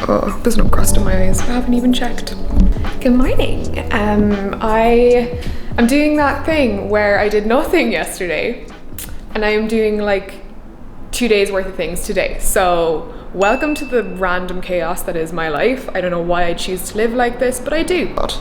Oh, there's no crust in my eyes. I haven't even checked. Good morning. I am doing that thing where I did nothing yesterday and I am doing like 2 days worth of things today. So welcome to the random chaos that is my life. I don't know why I choose to live like this, but I do. But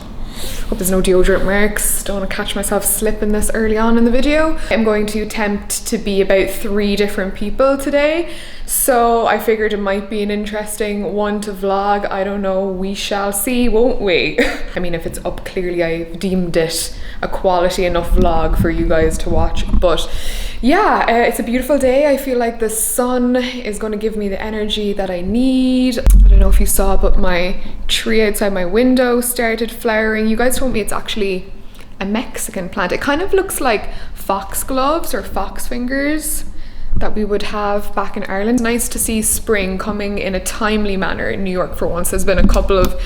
hope there's no deodorant marks. Don't want to catch myself slipping this early on in the video. I'm going to attempt to be about 3 different people today. So I figured it might be an interesting one to vlog. I don't know, we shall see, won't we? I mean, if it's up, clearly I've deemed it a quality enough vlog for you guys to watch. But yeah, it's a beautiful day. I feel like the sun is going to give me the energy that I need. I don't know if you saw, but my tree outside my window started flowering. You guys told me it's actually a Mexican plant. It kind of looks like foxgloves or fox fingers that we would have back in Ireland. Nice to see spring coming in a timely manner in New York for once. There's been a couple of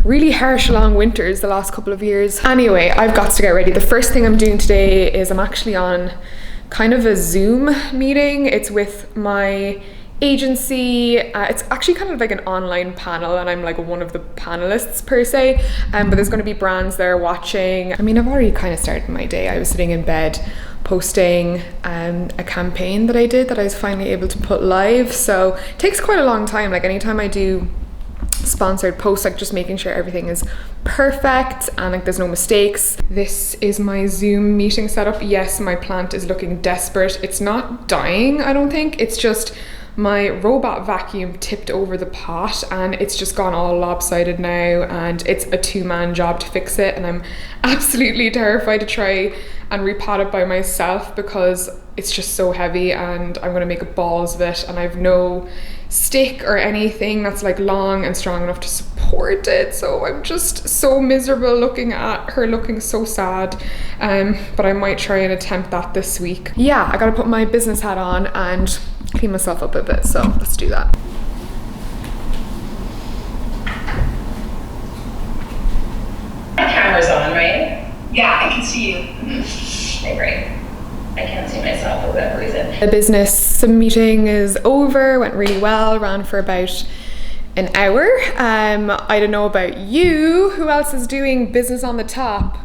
really harsh long winters the last couple of years. Anyway, I've got to get ready. The first thing I'm doing today is I'm actually on kind of a Zoom meeting. It's with my agency. It's actually kind of like an online panel and I'm like one of the panelists per se, but there's going to be brands there watching. I mean, I've already kind of started my day. I was sitting in bed posting a campaign that I did that I was finally able to put live, so it takes quite a long time. Like anytime I do sponsored posts, like just making sure everything is perfect and like there's no mistakes. This is my Zoom meeting setup. Yes, my plant is looking desperate. It's not dying, I don't think. It's just my robot vacuum tipped over the pot and it's just gone all lopsided now, and it's a 2-man job to fix it, and I'm absolutely terrified to try and repot it by myself because it's just so heavy and I'm gonna make balls of it, and I've no stick or anything that's like long and strong enough to support it. So I'm just so miserable looking at her looking so sad, but I might try and attempt that this week. Yeah, I gotta put my business hat on and clean myself up a bit, so let's do that. My camera's on, right? Yeah, I can see you. Okay, great. I can't see myself for whatever reason. The business meeting is over, went really well, ran for about an hour. I don't know about you, who else is doing business on the top,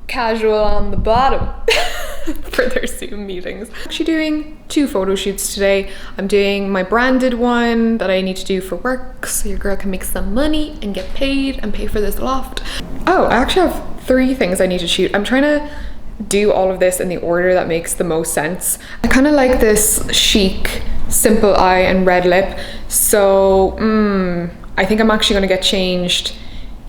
casual on the bottom for their Zoom meetings. I'm actually doing 2 photo shoots today. I'm doing my branded one that I need to do for work so your girl can make some money and get paid and pay for this loft. Oh, I actually have 3 things I need to shoot. I'm trying to do all of this in the order that makes the most sense. I kind of like this chic, simple eye and red lip. So I think I'm actually going to get changed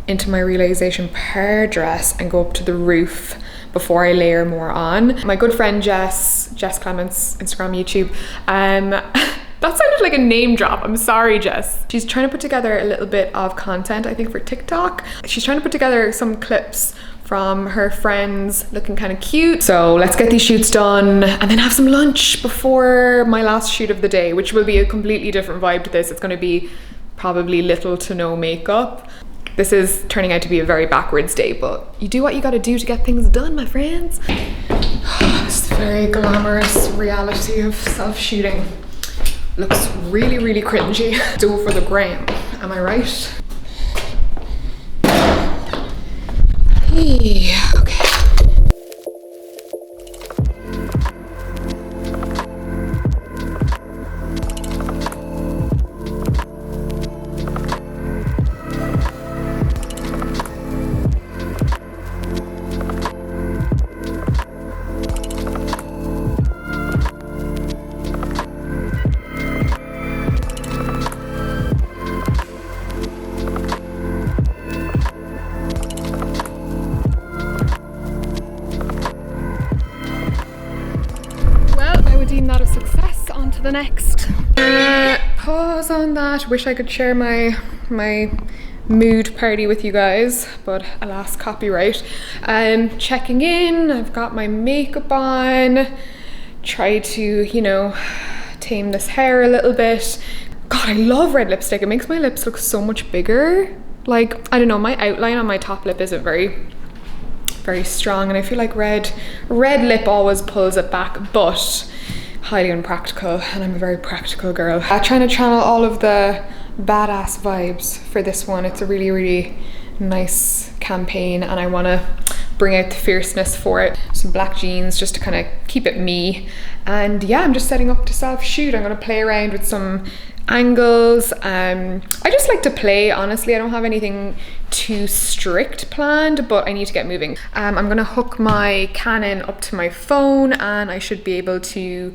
into my relaxation pear dress and go up to the roof before I layer more on. My good friend Jess Clements, Instagram, YouTube, that sounded like a name drop. I'm sorry, Jess. She's trying to put together a little bit of content, I think, for TikTok. She's trying to put together some clips from her friends looking kind of cute. So let's get these shoots done and then have some lunch before my last shoot of the day, which will be a completely different vibe to this. It's going to be probably little to no makeup. This is turning out to be a very backwards day, but you do what you gotta do to get things done, my friends. This very glamorous reality of self-shooting looks really, really cringy. Do it for the gram, am I right? Okay. Not a success. On to the next. Pause on that. Wish I could share my mood party with you guys, but alas, copyright. Checking in. I've got my makeup on. Try to, you know, tame this hair a little bit. God, I love red lipstick. It makes my lips look so much bigger. Like, I don't know, my outline on my top lip isn't very strong, and I feel like red lip always pulls it back, but highly unpractical, and I'm a very practical girl. Trying to channel all of the badass vibes for this one. It's a really, really nice campaign and I want to bring out the fierceness for it. Some black jeans just to kind of keep it me. And yeah, I'm just setting up to self-shoot. I'm going to play around with some angles. I just like to play, honestly. I don't have anything too strict planned, but I need to get moving. I'm going to hook my Canon up to my phone and I should be able to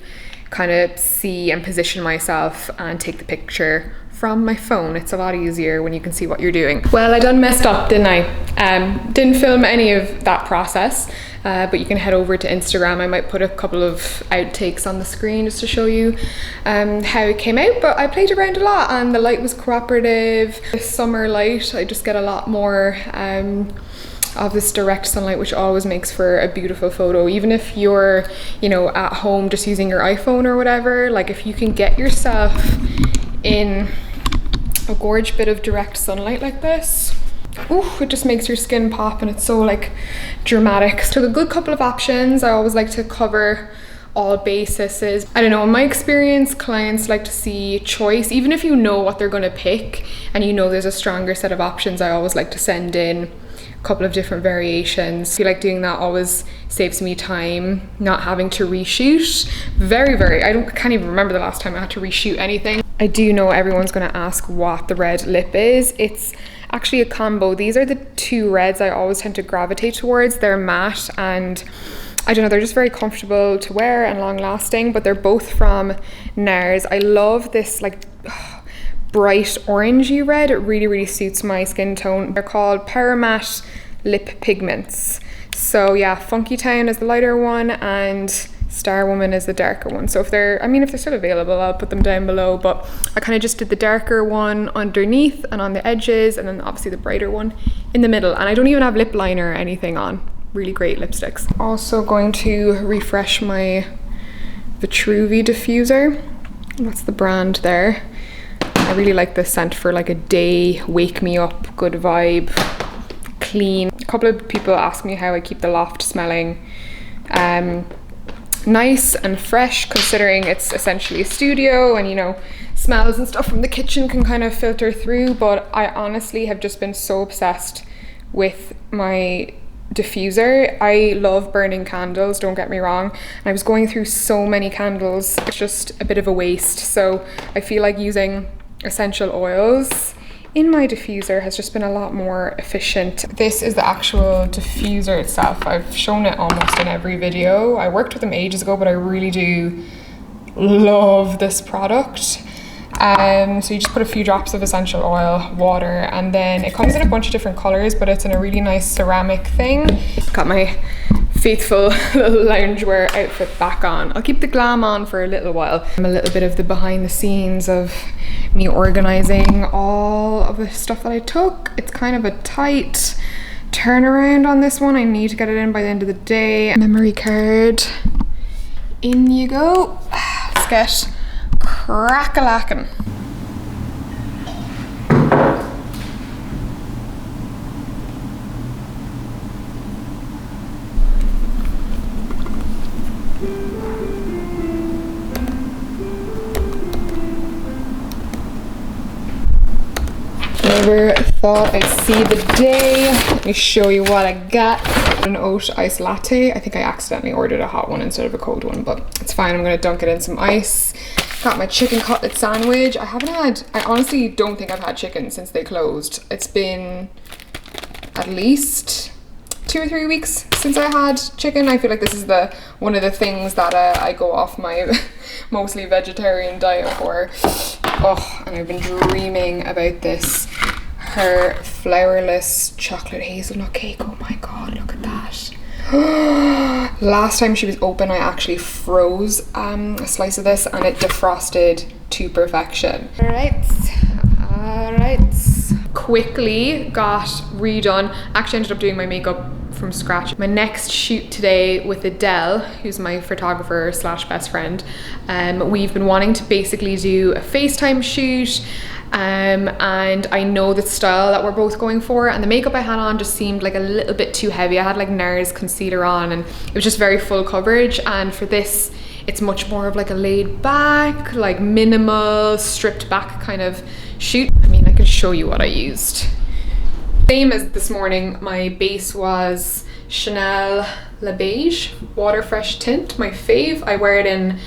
kind of see and position myself and take the picture from my phone. It's a lot easier when you can see what you're doing. Well, I done messed up, didn't I? Didn't film any of that process, but you can head over to Instagram. I might put a couple of outtakes on the screen just to show you how it came out, but I played around a lot and the light was cooperative. The summer light, I just get a lot more of this direct sunlight, which always makes for a beautiful photo. Even if you're, you know, at home just using your iPhone or whatever, like if you can get yourself in a gorge bit of direct sunlight like this, ooh, it just makes your skin pop and it's so like dramatic. So a good couple of options. I always like to cover all bases. I don't know, in my experience, clients like to see choice. Even if you know what they're going to pick and you know there's a stronger set of options, I always like to send in a couple of different variations. I feel like doing that always saves me time, not having to reshoot. I can't even remember the last time I had to reshoot anything. I do know everyone's going to ask what the red lip is. It's actually a combo. These are the two reds I always tend to gravitate towards. They're matte and I don't know, they're just very comfortable to wear and long lasting, but they're both from NARS. I love this like bright orangey red. It really, really suits my skin tone. They're called Power Matte Lip Pigments. So yeah, Funky Town is the lighter one and Star Woman is the darker one. So if they're still available, I'll put them down below, but I kind of just did the darker one underneath and on the edges, and then obviously the brighter one in the middle. And I don't even have lip liner or anything on. Really great lipsticks. Also going to refresh my Vitruvi diffuser. That's the brand there. I really like this scent for like a day, wake me up, good vibe, clean. A couple of people ask me how I keep the loft smelling nice and fresh, considering it's essentially a studio and, you know, smells and stuff from the kitchen can kind of filter through. But I honestly have just been so obsessed with my diffuser. I love burning candles, don't get me wrong, and I was going through so many candles. It's just a bit of a waste, so I feel like using essential oils in my diffuser has just been a lot more efficient. This is the actual diffuser itself. I've shown it almost in every video. I worked with them ages ago, but I really do love this product. So you just put a few drops of essential oil, water, and then it comes in a bunch of different colors, but it's in a really nice ceramic thing. Got my faithful little loungewear outfit back on. I'll keep the glam on for a little while. A little bit of the behind the scenes of me organizing all of the stuff that I took. It's kind of a tight turnaround on this one. I need to get it in by the end of the day. Memory card. In you go. Let's get crack-a-lackin'. Never thought I'd see the day. Let me show you what I got. An oat iced latte. I think I accidentally ordered a hot one instead of a cold one, but it's fine. I'm gonna dunk it in some ice. Got my chicken cutlet sandwich. I honestly don't think I've had chicken since they closed. It's been at least 2 or 3 weeks since I had chicken. I feel like this is one of the things that I go off my mostly vegetarian diet for. Oh, and I've been dreaming about this. Her flourless chocolate hazelnut cake. Oh my god, look at that. Last time she was open, I actually froze a slice of this and it defrosted to perfection. All right. Quickly got redone. Actually ended up doing my makeup from scratch. My next shoot today with Adele, who's my photographer slash best friend. We've been wanting to basically do a FaceTime shoot. And I know the style that we're both going for, and the makeup I had on just seemed like a little bit too heavy. I had like NARS concealer on and it was just very full coverage, and for this It's much more of like a laid back, like minimal, stripped back kind of shoot. I mean, I can show you what I used. Same as this morning, my base was Chanel Le Beige Water Fresh Tint, my fave. I wear it in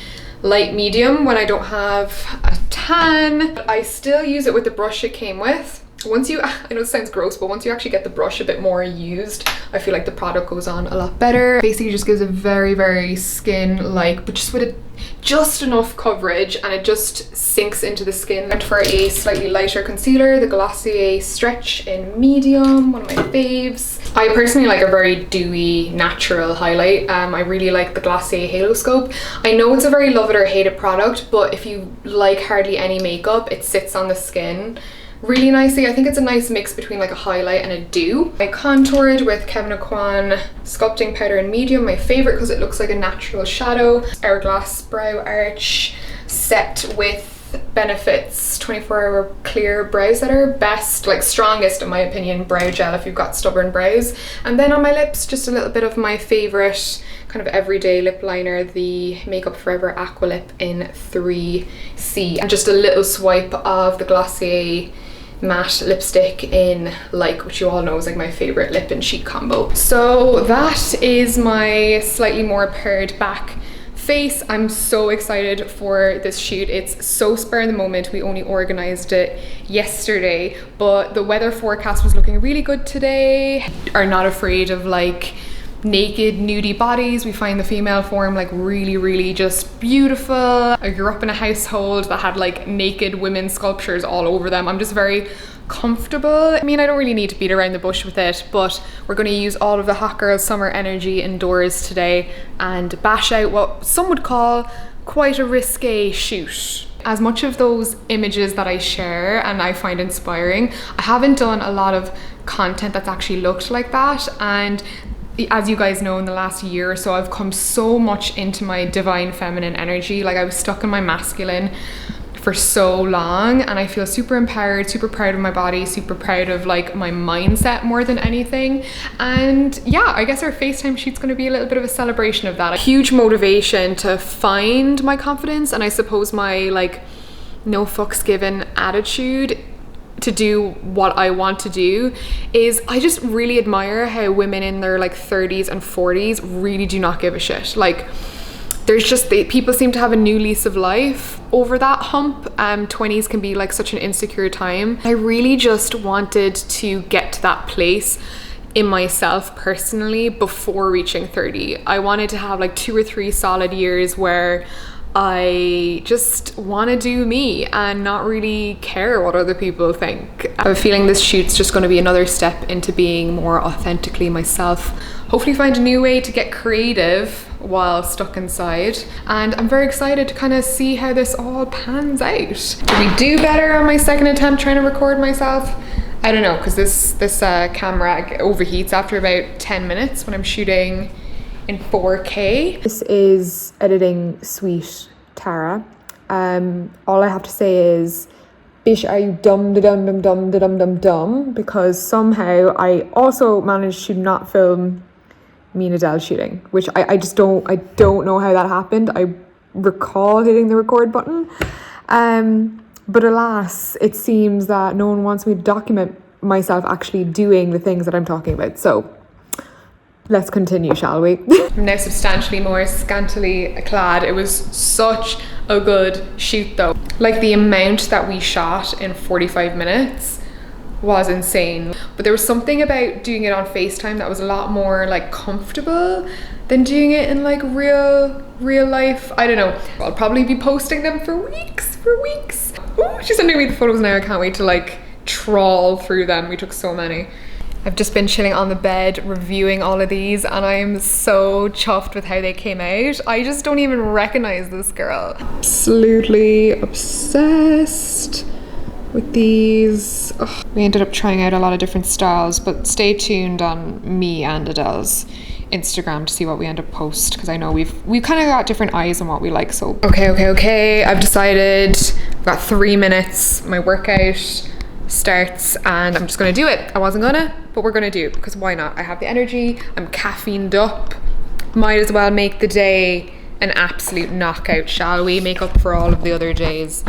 light medium when I don't have a tan. But I still use it with the brush it came with. Once you, I know it sounds gross, but once you actually get the brush a bit more used, I feel like the product goes on a lot better. Basically just gives a very, very skin-like, but just with it just enough coverage, and it just sinks into the skin. And for a slightly lighter concealer, the Glossier Stretch in medium, one of my faves. I personally like a very dewy, natural highlight. I really like the Glossier Halo Scope. I know it's a very love it or hate it product, but if you like hardly any makeup, it sits on the skin really nicely. I think it's a nice mix between like a highlight and a dew. I contoured with Kevyn Aucoin Sculpting Powder in medium, my favorite because it looks like a natural shadow. Hourglass Brow Arch set with Benefit's 24-hour clear brow setter. Best, like strongest in my opinion, brow gel if you've got stubborn brows. And then on my lips, just a little bit of my favorite kind of everyday lip liner, the Makeup Forever Aqua Lip in 3C. And just a little swipe of the Glossier matte lipstick in Like, which you all know is like my favorite lip and cheek combo. So that is my slightly more pared back face. I'm so excited for this shoot. It's so spur of the moment. We only organized it yesterday, but the weather forecast was looking really good today. Are not afraid of like naked nudie bodies. We find the female form like really just beautiful. I grew up in a household that had like naked women sculptures all over them. I'm just very comfortable. I mean, I don't really need to beat around the bush with it, but we're going to use all of the hot girl summer energy indoors today and bash out what some would call quite a risque shoot. As much of those images that I share and I find inspiring, I haven't done a lot of content that's actually looked like that. And as you guys know, in the last year or so, I've come so much into my divine feminine energy. Like I was stuck in my masculine for so long, and I feel super empowered, super proud of my body, super proud of like my mindset more than anything. And yeah, I guess our FaceTime shoot's going to be a little bit of a celebration of that. A huge motivation to find my confidence, and I suppose my like no fucks given attitude to do what I want to do is I just really admire how women in their like 30s and 40s really do not give a shit. Like there's just people seem to have a new lease of life over that hump. 20s can be like such an insecure time. I really just wanted to get to that place in myself personally before reaching 30. I wanted to have like 2 or 3 solid years where I just want to do me and not really care what other people think. I have a feeling this shoot's just going to be another step into being more authentically myself. Hopefully find a new way to get creative while stuck inside. And I'm very excited to kind of see how this all pans out. Did we do better on my second attempt trying to record myself? I don't know, because this camera overheats after about 10 minutes when I'm shooting in 4K. This is editing sweet Tara. All I have to say is, bish, are you dumb, because somehow I also managed to not film me and Adele shooting, which I don't know how that happened. I recall hitting the record button, but alas, it seems that no one wants me to document myself actually doing the things that I'm talking about. So let's continue, shall we? I'm now substantially more scantily clad. It was such a good shoot though. Like the amount that we shot in 45 minutes was insane. But there was something about doing it on FaceTime that was a lot more like comfortable than doing it in like real life. I don't know. I'll probably be posting them for weeks. Ooh, she's sending me the photos now. I can't wait to like trawl through them. We took so many. I've just been chilling on the bed reviewing all of these, and I'm so chuffed with how they came out. I just don't even recognize this girl. Absolutely obsessed with these. Ugh. We ended up trying out a lot of different styles, but stay tuned on me and Adele's Instagram to see what we end up post, because I know we've kind of got different eyes on what we like. So okay, I've decided. I've got 3 minutes. My workout starts and I'm just gonna do it. I wasn't gonna, but we're gonna do it because why not? I have the energy, I'm caffeined up, might as well make the day an absolute knockout, shall we? Make up for all of the other days.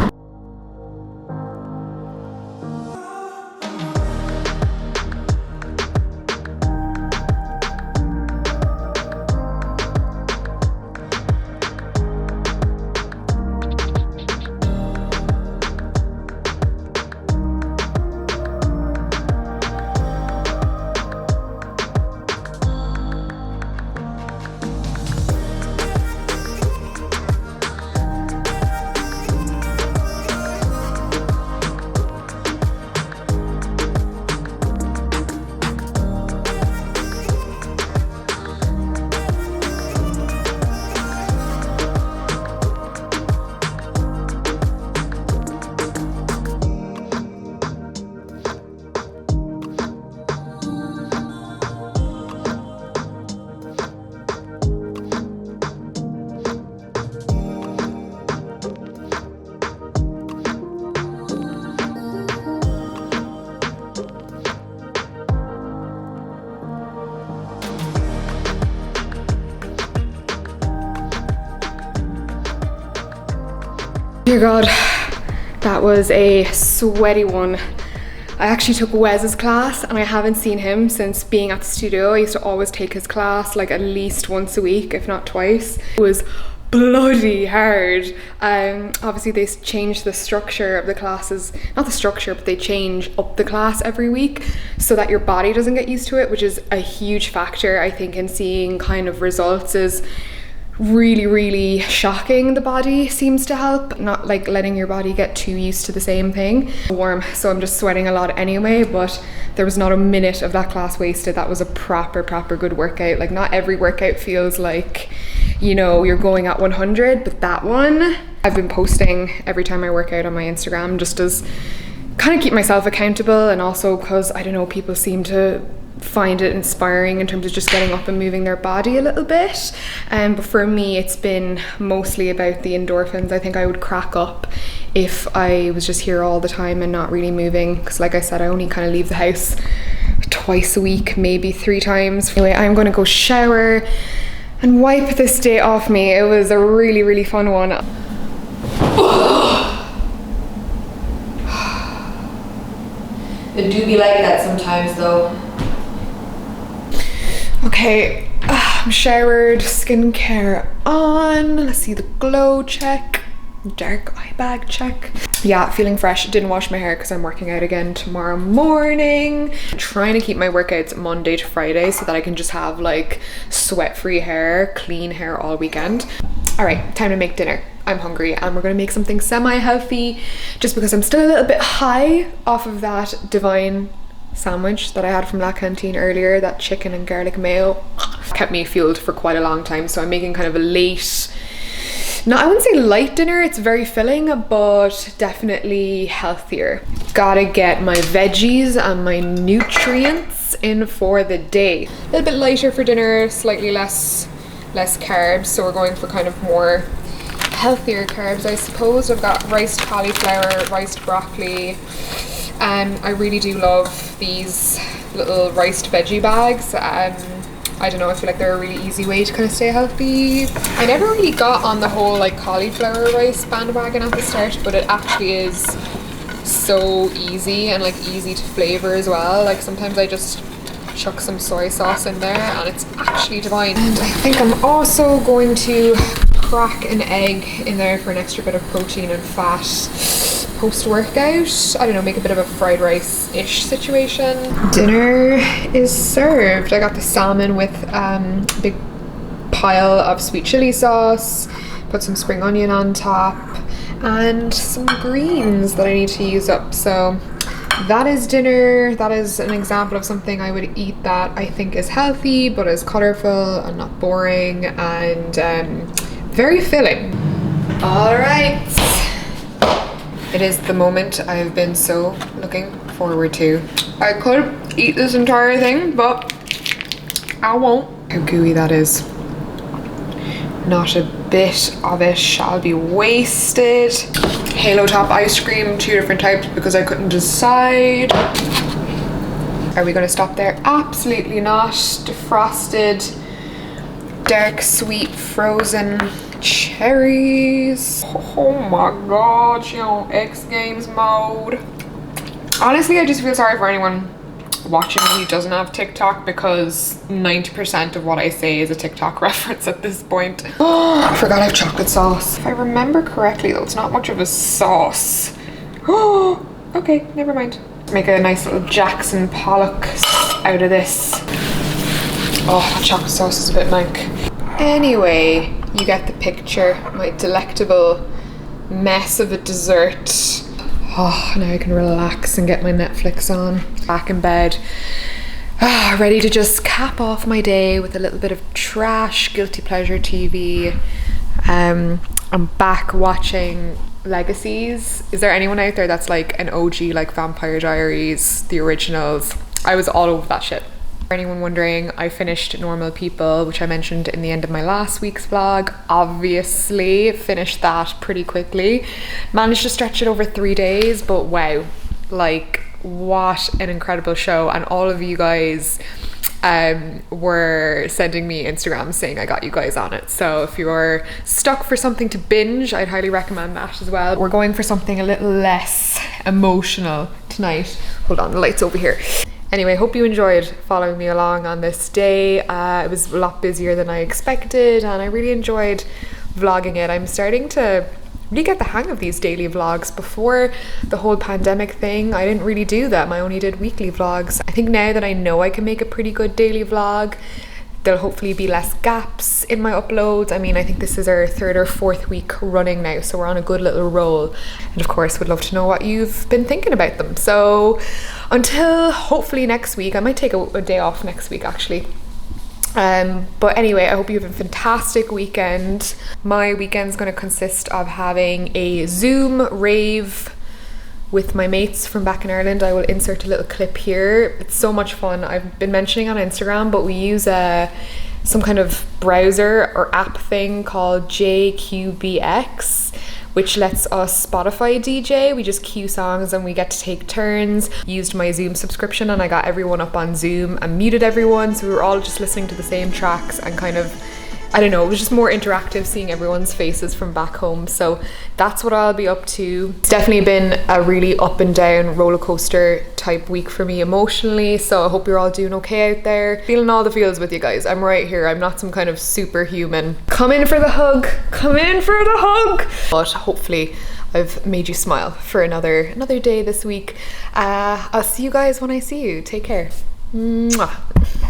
Dear God, that was a sweaty one. I actually took Wes's class and I haven't seen him since being at the studio. I used to always take his class like at least once a week, if not twice. It was bloody hard. Obviously they changed the structure of the classes, not the structure, but they change up the class every week so that your body doesn't get used to it, which is a huge factor, I think, in seeing kind of results. Is really shocking. The body seems to help, not like letting your body get too used to the same thing. Warm, so I'm just sweating a lot anyway, but there was not a minute of that class wasted. That was a proper good workout. Like, not every workout feels like, you know, you're going at 100, but that one, I've been posting every time I work out on my Instagram, just as kind of keep myself accountable, and also because, I don't know, people seem to find it inspiring in terms of just getting up and moving their body a little bit. But for me, it's been mostly about the endorphins. I think I would crack up if I was just here all the time and not really moving, because like I said, I only kind of leave the house twice a week, maybe 3 times. Anyway, I'm going to go shower and wipe this day off me. It was a really fun one. It do be like that sometimes though. Okay, I'm showered, skincare on. Let's see the glow check, dark eye bag check. Yeah, feeling fresh. Didn't wash my hair because I'm working out again tomorrow morning. I'm trying to keep my workouts Monday to Friday so that I can just have like sweat-free hair, clean hair all weekend. All right, time to make dinner. I'm hungry and we're gonna make something semi-healthy just because I'm still a little bit high off of that divine sandwich that I had from La Cantine earlier, that chicken and garlic mayo. Kept me fueled for quite a long time, so I'm making kind of a late, no, I wouldn't say light dinner, it's very filling, but definitely healthier. Gotta get my veggies and my nutrients in for the day. A little bit lighter for dinner, slightly less carbs, so we're going for kind of more healthier carbs, I suppose. I've got riced cauliflower, riced broccoli. I really do love these little riced veggie bags. I don't know, I feel like they're a really easy way to kind of stay healthy. I never really got on the whole like cauliflower rice bandwagon at the start, but it actually is so easy and like easy to flavor as well. Like sometimes I just chuck some soy sauce in there and it's actually divine. And I think I'm also going to crack an egg in there for an extra bit of protein and fat post-workout. I don't know, make a bit of a fried rice-ish situation. Dinner is served. I got the salmon with a big pile of sweet chili sauce, put some spring onion on top, and some greens that I need to use up. So that is dinner. That is an example of something I would eat that I think is healthy, but is colourful and not boring, and very filling. All right. It is the moment I've been so looking forward to. I could eat this entire thing, but I won't. How gooey that is. Not a bit of it shall be wasted. Halo Top ice cream, 2 different types because I couldn't decide. Are we gonna stop there? Absolutely not. Defrosted, dark, sweet, frozen cherries. Oh my god, she on X Games mode. Honestly, I just feel sorry for anyone watching who doesn't have TikTok, because 90% of what I say is a TikTok reference at this point. Oh, I forgot I have chocolate sauce. If I remember correctly though, it's not much of a sauce. Oh, okay, never mind. Make a nice little Jackson Pollock out of this. Oh, that chocolate sauce is a bit mank. Anyway, you get the picture. My delectable mess of a dessert. Oh, now I can relax and get my Netflix on. Back in bed. Ready to just cap off my day with a little bit of trash, guilty pleasure TV. I'm back watching Legacies. Is there anyone out there that's like an OG, like Vampire Diaries, the originals? I was all over that shit. For anyone wondering, I finished Normal People, which I mentioned in the end of my last week's vlog. Obviously finished that pretty quickly. Managed to stretch it over 3 days, but wow, like what an incredible show. And all of you guys were sending me Instagrams saying I got you guys on it. So if you're stuck for something to binge, I'd highly recommend that as well. We're going for something a little less emotional tonight. Hold on, the light's over here. Anyway, hope you enjoyed following me along on this day. It was a lot busier than I expected, and I really enjoyed vlogging it. I'm starting to really get the hang of these daily vlogs. Before the whole pandemic thing, I didn't really do them. I only did weekly vlogs. I think now that I know I can make a pretty good daily vlog, there'll hopefully be less gaps in my uploads. I mean, I think this is our 3rd or 4th week running now, so we're on a good little roll. And of course, would love to know what you've been thinking about them. So until hopefully next week, I might take a day off next week actually. But anyway, I hope you have a fantastic weekend. My weekend's going to consist of having a Zoom rave with my mates from back in Ireland. I will insert a little clip here. It's so much fun. I've been mentioning on Instagram, but we use some kind of browser or app thing called JQBX, which lets us Spotify DJ. We just queue songs and we get to take turns. Used my Zoom subscription and I got everyone up on Zoom and muted everyone, so we were all just listening to the same tracks and kind of, I don't know, it was just more interactive seeing everyone's faces from back home. So that's what I'll be up to. It's definitely been a really up and down roller coaster type week for me emotionally, so I hope you're all doing okay out there. Feeling all the feels with you guys. I'm right here. I'm not some kind of superhuman. Come in for the hug. Come in for the hug. But hopefully I've made you smile for another day this week. I'll see you guys when I see you. Take care. Mwah.